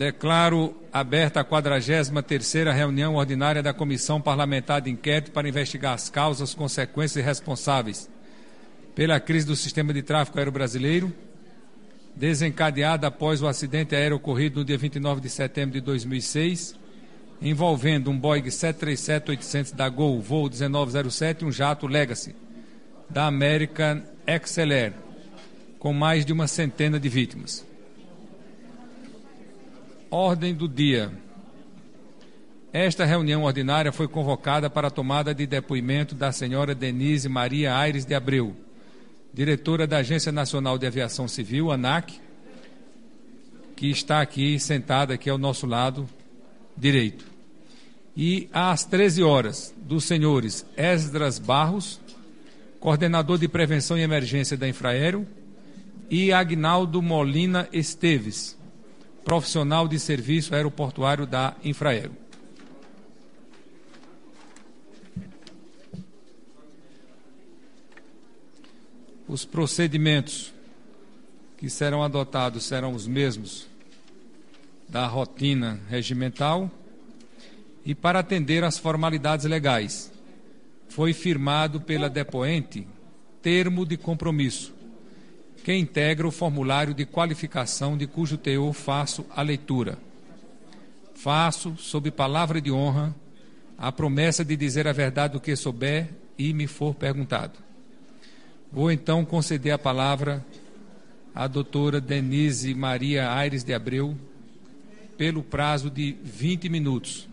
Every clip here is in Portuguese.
Declaro aberta a 43ª reunião ordinária da Comissão Parlamentar de Inquérito para investigar as causas, consequências e responsáveis pela crise do sistema de tráfego aéreo brasileiro, desencadeada após o acidente aéreo ocorrido no dia 29 de setembro de 2006, envolvendo um Boeing 737-800 da Gol, voo 1907, e um jato Legacy da American XLR, com mais de uma centena de vítimas. Ordem do dia. Esta reunião ordinária foi convocada para a tomada de depoimento da senhora Denise Maria Aires de Abreu, diretora da Agência Nacional de Aviação Civil, ANAC, que está aqui, sentada aqui ao nosso lado direito. E às 13 horas, dos senhores Esdras Barros, coordenador de Prevenção e Emergência da Infraero, e Agnaldo Molina Esteves, profissional de serviço aeroportuário da Infraero. Os procedimentos que serão adotados serão os mesmos da rotina regimental e, para atender às formalidades legais, foi firmado pela depoente termo de compromisso, que integra o formulário de qualificação de cujo teor faço a leitura. Faço, sob palavra de honra, a promessa de dizer a verdade do que souber e me for perguntado. Vou então conceder a palavra à doutora Denise Maria Aires de Abreu pelo prazo de 20 minutos.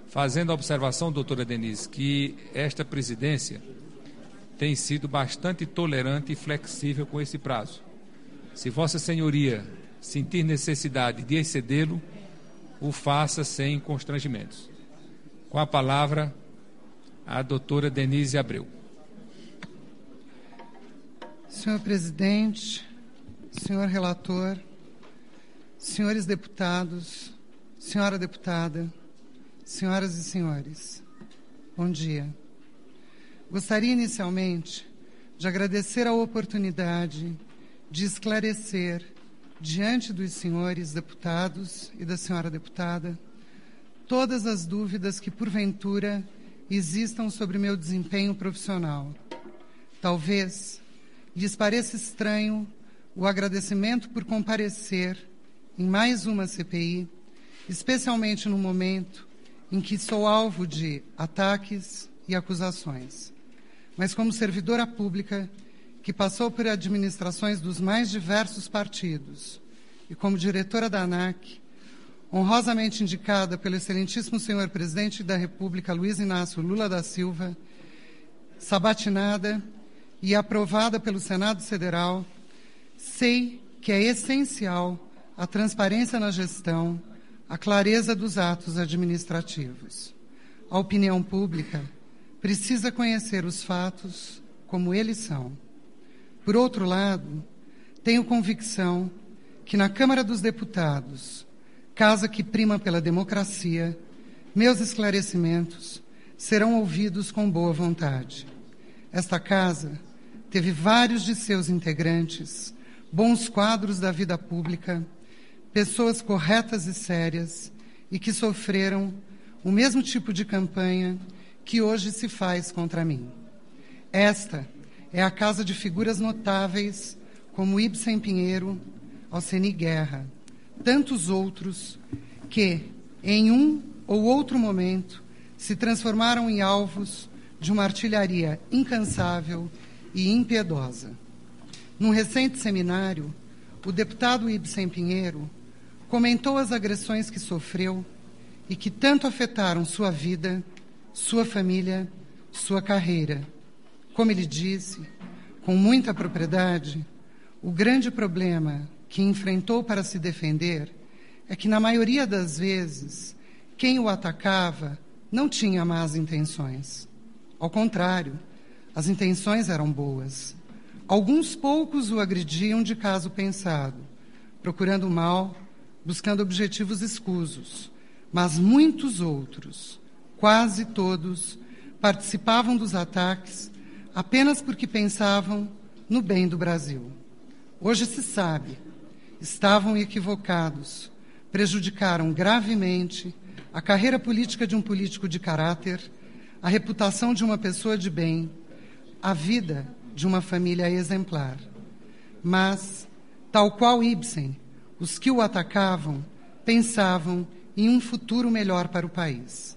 Fazendo a observação, doutora Denise, que esta presidência tem sido bastante tolerante e flexível com esse prazo. Se Vossa Senhoria sentir necessidade de excedê-lo, o faça sem constrangimentos. Com a palavra, a doutora Denise Abreu. Senhor presidente, senhor relator, senhores deputados, senhora deputada, senhoras e senhores, bom dia. Gostaria inicialmente de agradecer a oportunidade de esclarecer diante dos senhores deputados e da senhora deputada todas as dúvidas que porventura existam sobre meu desempenho profissional. Talvez lhes pareça estranho o agradecimento por comparecer em mais uma CPI, especialmente no momento em que sou alvo de ataques e acusações. Mas como servidora pública que passou por administrações dos mais diversos partidos e como diretora da ANAC, honrosamente indicada pelo excelentíssimo senhor presidente da República, Luiz Inácio Lula da Silva, sabatinada e aprovada pelo Senado Federal, sei que é essencial a transparência na gestão, a clareza dos atos administrativos. A opinião pública precisa conhecer os fatos como eles são. Por outro lado, tenho convicção que na Câmara dos Deputados, casa que prima pela democracia, meus esclarecimentos serão ouvidos com boa vontade. Esta casa teve vários de seus integrantes, bons quadros da vida pública, pessoas corretas e sérias e que sofreram o mesmo tipo de campanha que hoje se faz contra mim. Esta é a casa de figuras notáveis como Ibsen Pinheiro, Alceni Guerra, tantos outros que, em um ou outro momento, se transformaram em alvos de uma artilharia incansável e impiedosa. Num recente seminário, o deputado Ibsen Pinheiro comentou as agressões que sofreu e que tanto afetaram sua vida, sua família, sua carreira. Como ele disse, com muita propriedade, o grande problema que enfrentou para se defender é que, na maioria das vezes, quem o atacava não tinha más intenções. Ao contrário, as intenções eram boas. Alguns poucos o agrediam de caso pensado, procurando o mal, buscando objetivos escusos, mas muitos outros, quase todos, participavam dos ataques apenas porque pensavam no bem do Brasil. Hoje se sabe, estavam equivocados, prejudicaram gravemente a carreira política de um político de caráter, a reputação de uma pessoa de bem, a vida de uma família exemplar. Mas, tal qual Ibsen, os que o atacavam pensavam em um futuro melhor para o país.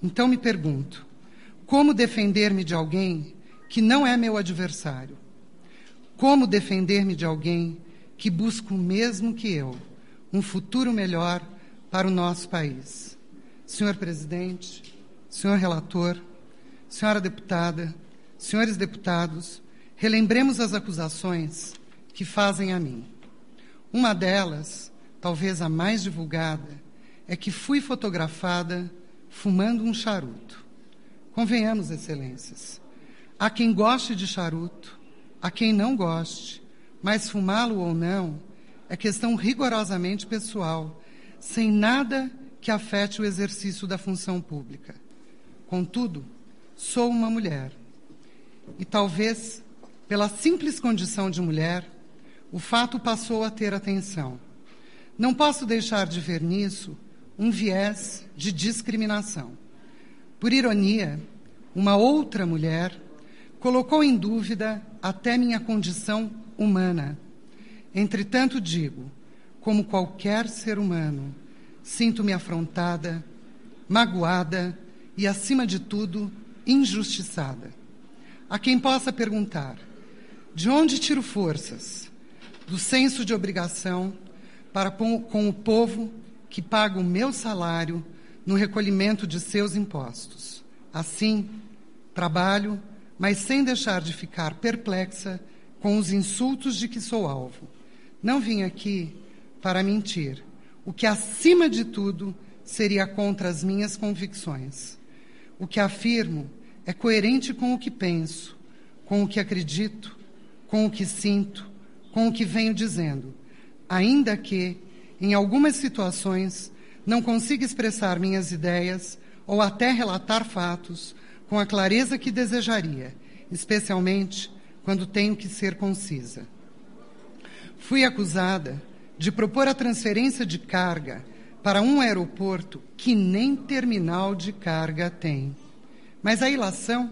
Então me pergunto, como defender-me de alguém que não é meu adversário? Como defender-me de alguém que busca o mesmo que eu, um futuro melhor para o nosso país? Senhor presidente, senhor relator, senhora deputada, senhores deputados, relembremos as acusações que fazem a mim. Uma delas, talvez a mais divulgada, é que fui fotografada fumando um charuto. Convenhamos, excelências, há quem goste de charuto, há quem não goste, mas fumá-lo ou não é questão rigorosamente pessoal, sem nada que afete o exercício da função pública. Contudo, sou uma mulher, e talvez, pela simples condição de mulher, o fato passou a ter atenção. Não posso deixar de ver nisso um viés de discriminação. Por ironia, uma outra mulher colocou em dúvida até minha condição humana. Entretanto, digo, como qualquer ser humano, sinto-me afrontada, magoada e, acima de tudo, injustiçada. Há quem possa perguntar, de onde tiro forças? Do senso de obrigação para com o povo que paga o meu salário no recolhimento de seus impostos. Assim, trabalho, mas sem deixar de ficar perplexa com os insultos de que sou alvo. Não vim aqui para mentir, o que acima de tudo seria contra as minhas convicções. O que afirmo é coerente com o que penso, com o que acredito, com o que sinto, com o que venho dizendo, ainda que, em algumas situações, não consiga expressar minhas ideias ou até relatar fatos com a clareza que desejaria, especialmente quando tenho que ser concisa. Fui acusada de propor a transferência de carga para um aeroporto que nem terminal de carga tem. Mas a ilação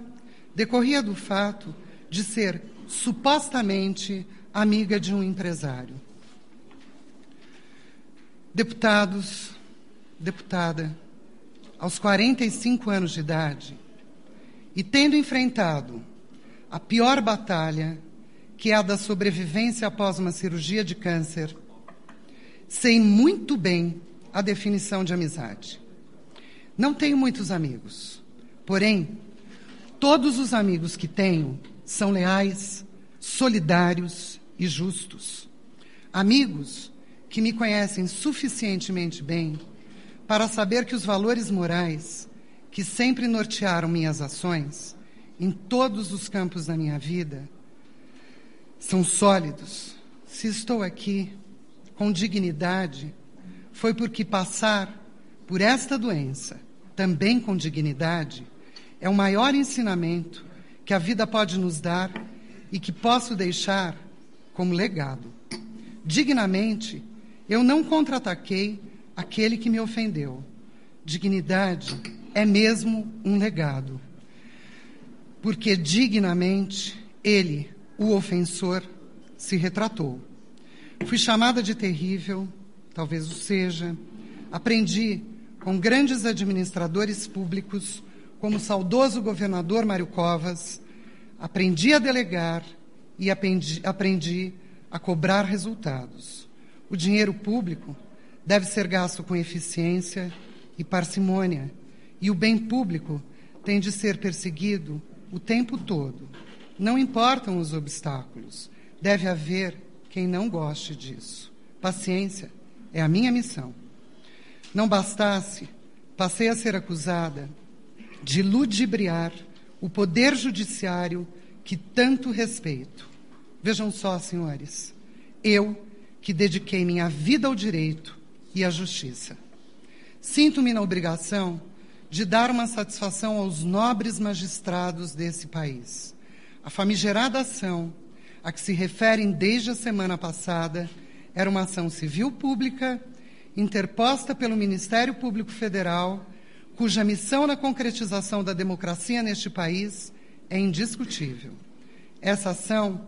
decorria do fato de ser supostamente amiga de um empresário. Deputados, deputada, aos 45 anos de idade, e tendo enfrentado a pior batalha, que é a da sobrevivência após uma cirurgia de câncer, sei muito bem a definição de amizade. Não tenho muitos amigos, porém, todos os amigos que tenho são leais, solidários e justos. Amigos que me conhecem suficientemente bem para saber que os valores morais que sempre nortearam minhas ações em todos os campos da minha vida são sólidos. Se estou aqui com dignidade, foi porque passar por esta doença, também com dignidade, é o maior ensinamento que a vida pode nos dar e que posso deixar como legado. Dignamente, eu não contra-ataquei aquele que me ofendeu. Dignidade é mesmo um legado, porque dignamente ele, o ofensor, se retratou. Fui chamada de terrível, talvez o seja. Aprendi com grandes administradores públicos, como o saudoso governador Mário Covas. Aprendi a delegar e aprendi a cobrar resultados. O dinheiro público deve ser gasto com eficiência e parcimônia, e o bem público tem de ser perseguido o tempo todo. Não importam os obstáculos, deve haver quem não goste disso. Paciência é a minha missão. Não bastasse, passei a ser acusada de ludibriar o poder judiciário que tanto respeito. Vejam só, senhores, eu que dediquei minha vida ao direito e à justiça. Sinto-me na obrigação de dar uma satisfação aos nobres magistrados desse país. A famigerada ação a que se referem desde a semana passada era uma ação civil pública interposta pelo Ministério Público Federal, cuja missão na concretização da democracia neste país é indiscutível. Essa ação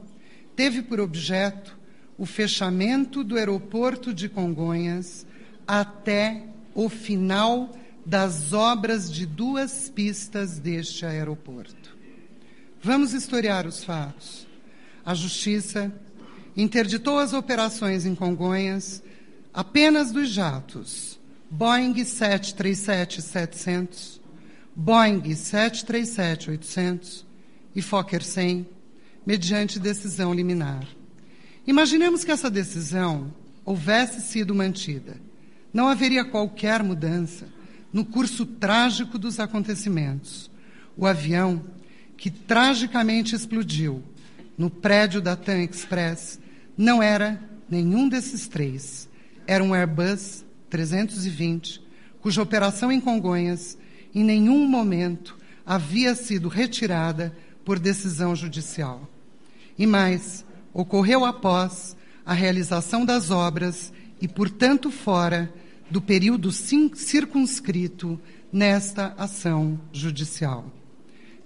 teve por objeto o fechamento do aeroporto de Congonhas até o final das obras de 2 pistas deste aeroporto. Vamos historiar os fatos. A Justiça interditou as operações em Congonhas apenas dos jatos Boeing 737-700, Boeing 737-800 e Fokker 100, mediante decisão liminar. Imaginemos que essa decisão houvesse sido mantida. Não haveria qualquer mudança no curso trágico dos acontecimentos. O avião que tragicamente explodiu no prédio da TAM Express não era nenhum desses 3. Era um Airbus 320, cuja operação em Congonhas em nenhum momento havia sido retirada por decisão judicial. E mais, ocorreu após a realização das obras e, portanto, fora do período circunscrito nesta ação judicial.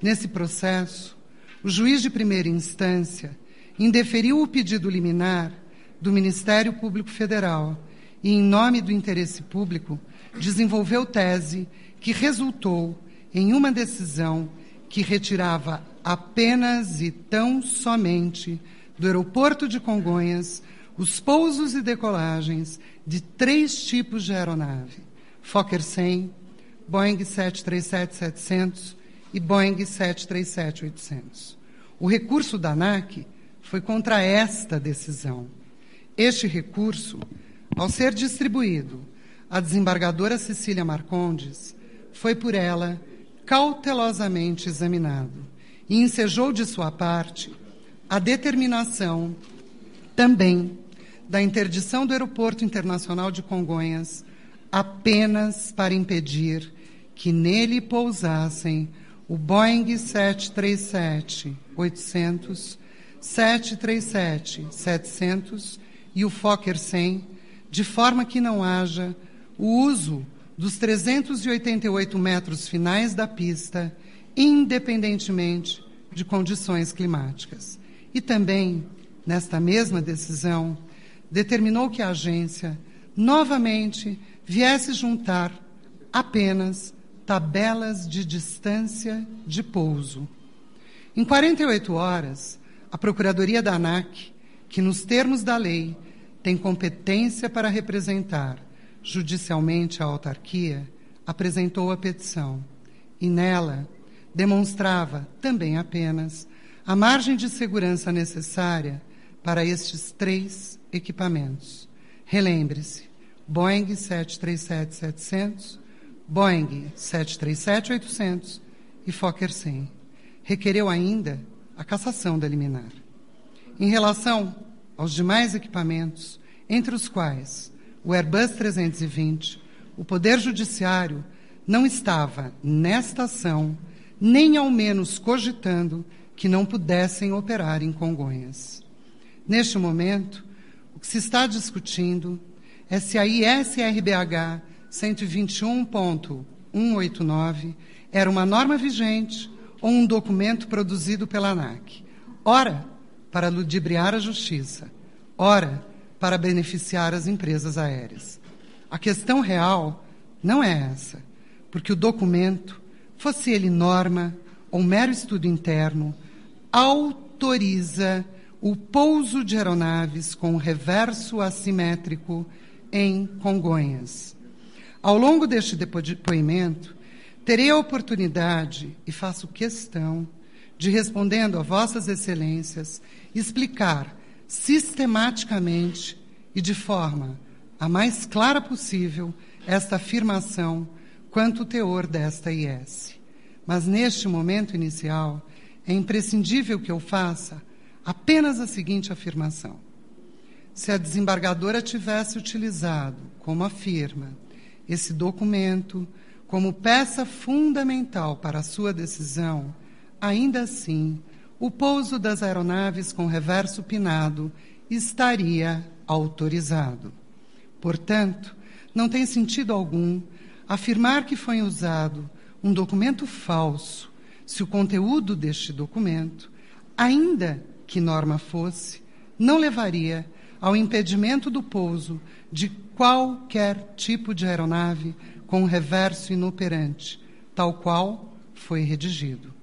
Nesse processo, o juiz de primeira instância indeferiu o pedido liminar do Ministério Público Federal e, em nome do interesse público, desenvolveu tese que resultou em uma decisão que retirava apenas e tão somente do aeroporto de Congonhas os pousos e decolagens de 3 tipos de aeronave: Fokker 100, Boeing 737-700 e Boeing 737-800. O recurso da ANAC foi contra esta decisão. Este recurso, ao ser distribuído à desembargadora Cecília Marcondes, foi por ela cautelosamente examinado e ensejou de sua parte a determinação também da interdição do Aeroporto Internacional de Congonhas apenas para impedir que nele pousassem o Boeing 737-800, 737-700 e o Fokker 100, de forma que não haja o uso dos 388 metros finais da pista, independentemente de condições climáticas. E também, nesta mesma decisão, determinou que a agência novamente viesse juntar apenas tabelas de distância de pouso. Em 48 horas, a Procuradoria da ANAC, que nos termos da lei tem competência para representar judicialmente a autarquia, apresentou a petição e nela demonstrava também apenas a margem de segurança necessária para estes 3 equipamentos. Relembre-se, Boeing 737-700, Boeing 737-800 e Fokker 100. Requereu ainda a cassação da liminar. Em relação aos demais equipamentos, entre os quais o Airbus 320, o Poder Judiciário não estava, nesta ação, nem ao menos cogitando que não pudessem operar em Congonhas. Neste momento, o que se está discutindo é se a ISRBH 121.189 era uma norma vigente ou um documento produzido pela ANAC, ora para ludibriar a justiça, ora para beneficiar as empresas aéreas. A questão real não é essa, porque o documento, fosse ele norma ou mero estudo interno, autoriza o pouso de aeronaves com reverso assimétrico em Congonhas. Ao longo deste depoimento, terei a oportunidade, e faço questão, de, respondendo a vossas excelências, explicar sistematicamente e de forma a mais clara possível esta afirmação quanto o teor desta IS. Mas, neste momento inicial, é imprescindível que eu faça apenas a seguinte afirmação. Se a desembargadora tivesse utilizado, como afirma, esse documento como peça fundamental para a sua decisão, ainda assim, o pouso das aeronaves com reverso pinado estaria autorizado. Portanto, não tem sentido algum afirmar que foi usado um documento falso, se o conteúdo deste documento, ainda que norma fosse, não levaria ao impedimento do pouso de qualquer tipo de aeronave com reverso inoperante, tal qual foi redigido.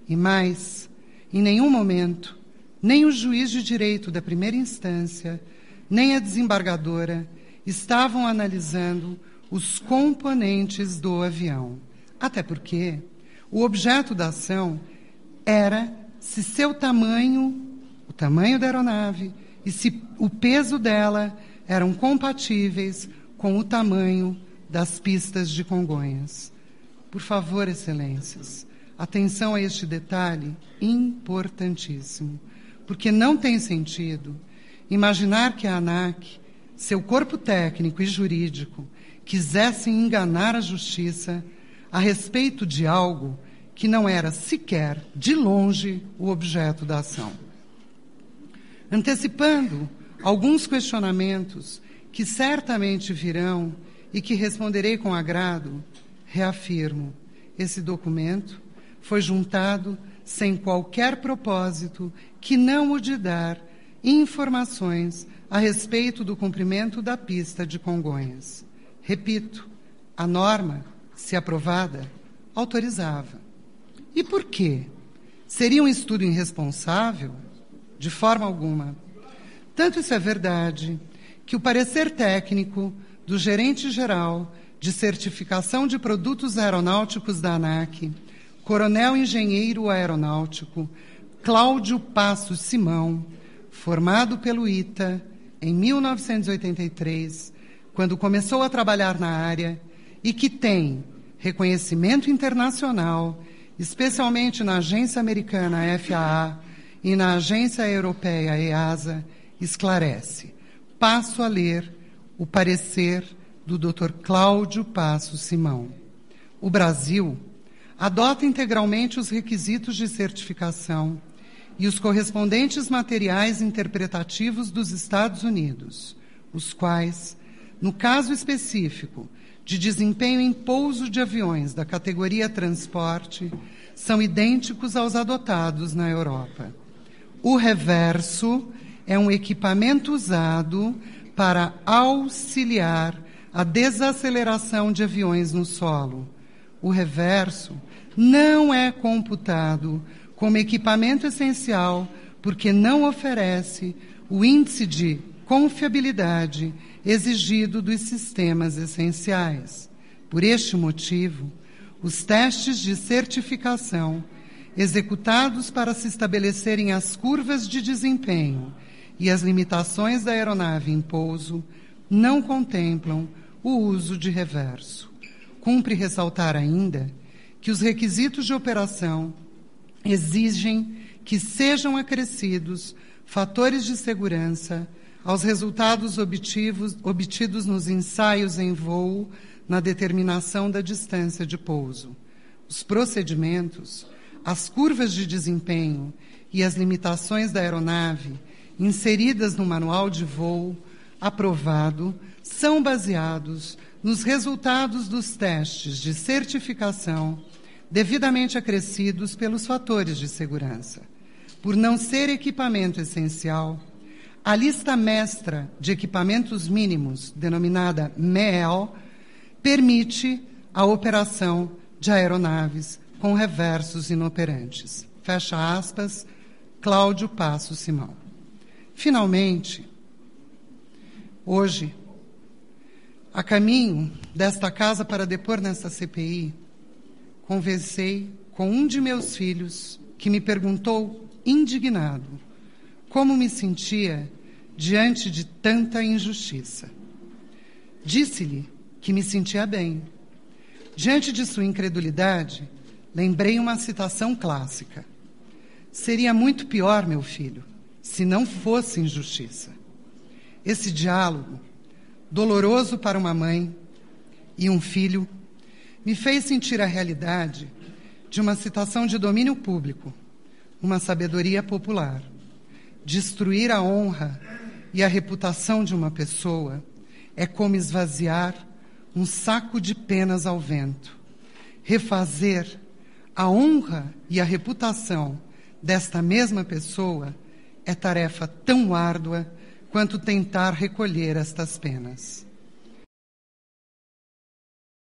E mais, em nenhum momento, nem o juiz de direito da primeira instância, nem a desembargadora estavam analisando os componentes do avião. Até porque o objeto da ação era se seu tamanho, o tamanho da aeronave, e se o peso dela eram compatíveis com o tamanho das pistas de Congonhas. Por favor, excelências, atenção a este detalhe importantíssimo, porque não tem sentido imaginar que a ANAC, seu corpo técnico e jurídico, quisessem enganar a justiça a respeito de algo que não era sequer, de longe, o objeto da ação. Antecipando alguns questionamentos que certamente virão e que responderei com agrado, reafirmo, esse documento foi juntado sem qualquer propósito que não o de dar informações a respeito do cumprimento da pista de Congonhas. Repito, a norma, se aprovada, autorizava. E por quê? Seria um estudo irresponsável? De forma alguma. Tanto isso é verdade que o parecer técnico do gerente-geral de certificação de produtos aeronáuticos da ANAC, coronel engenheiro aeronáutico Cláudio Passos Simão, formado pelo ITA em 1983, quando começou a trabalhar na área e que tem reconhecimento internacional, especialmente na agência americana FAA e na agência europeia EASA, esclarece. Passo a ler o parecer do Dr. Cláudio Passos Simão. O Brasil adota integralmente os requisitos de certificação e os correspondentes materiais interpretativos dos Estados Unidos, os quais, no caso específico de desempenho em pouso de aviões da categoria transporte, são idênticos aos adotados na Europa. O reverso é um equipamento usado para auxiliar a desaceleração de aviões no solo. O reverso não é computado como equipamento essencial porque não oferece o índice de confiabilidade exigido dos sistemas essenciais. Por este motivo, os testes de certificação executados para se estabelecerem as curvas de desempenho e as limitações da aeronave em pouso não contemplam o uso de reverso. Cumpre ressaltar ainda que os requisitos de operação exigem que sejam acrescidos fatores de segurança aos resultados obtidos nos ensaios em voo na determinação da distância de pouso. Os procedimentos, as curvas de desempenho e as limitações da aeronave inseridas no manual de voo aprovado são baseados nos resultados dos testes de certificação devidamente acrescidos pelos fatores de segurança. Por não ser equipamento essencial, a lista mestra de equipamentos mínimos, denominada MEL, permite a operação de aeronaves com reversos inoperantes. Fecha aspas, Cláudio Passos Simão. Finalmente, hoje, a caminho desta casa para depor nesta CPI, conversei com um de meus filhos que me perguntou, indignado, como me sentia diante de tanta injustiça. Disse-lhe que me sentia bem. Diante de sua incredulidade, lembrei uma citação clássica. Seria muito pior, meu filho, se não fosse injustiça. Esse diálogo, doloroso para uma mãe e um filho, me fez sentir a realidade de uma citação de domínio público, uma sabedoria popular. Destruir a honra e a reputação de uma pessoa é como esvaziar um saco de penas ao vento. Refazer a honra e a reputação desta mesma pessoa é tarefa tão árdua quanto tentar recolher estas penas.